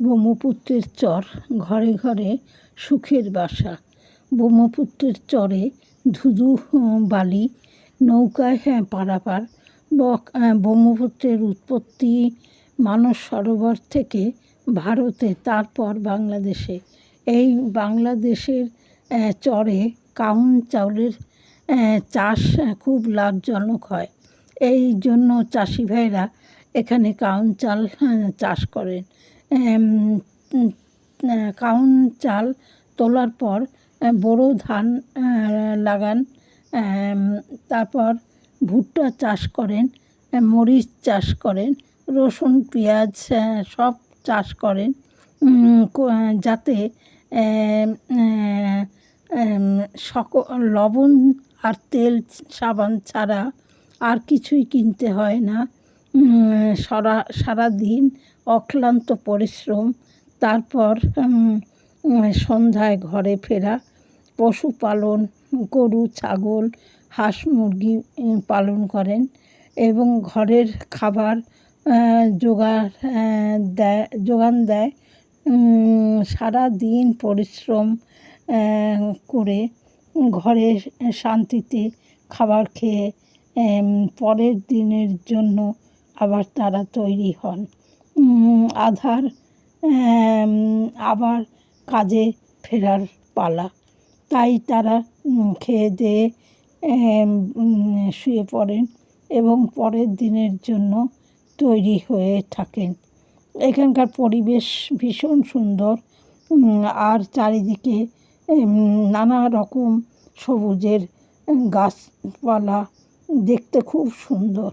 ব্রহ্মপুত্রের চর ঘরে ঘরে সুখের বাসা। ব্রহ্মপুত্রের চরে ধুধু বালি নৌকায় পারাপার। ব্রহ্মপুত্রের উৎপত্তি মানস সরোবর থেকে ভারতে, তারপর বাংলাদেশে। এই বাংলাদেশের চরে কাউন চাউলের চাষ খুব লাভজনক হয়। এই জন্য চাষি ভাইরা এখানে কাউন চাল চাষ করেন। কাউন চাল তোলার পর বোরো ধান লাগান, তারপর ভুট্টা চাষ করেন, মরিচ চাষ করেন, রসুন পেঁয়াজ সব চাষ করেন, যাতে লবণ আর তেল সাবান ছাড়া আর কিছুই কিনতে হয় না। সারাদিন অক্লান্ত পরিশ্রম, তারপর সন্ধ্যায় ঘরে ফেরা। পশুপালন, গরু ছাগল হাঁস মুরগি পালন করেন এবং ঘরের খাবার যোগান দেয়। সারাদিন পরিশ্রম করে ঘরে শান্তিতে খাবার খেয়ে পরের দিনের জন্য আবার তারা তৈরি হন। আবার কাজে ফেরার পালা। তাই তারা খেয়ে দেয়ে শুয়ে পড়েন এবং পরের দিনের জন্য তৈরি হয়ে থাকেন। এখানকার পরিবেশ ভীষণ সুন্দর, আর চারিদিকে নানা রকম সবুজের গাছপালা, দেখতে খুব সুন্দর।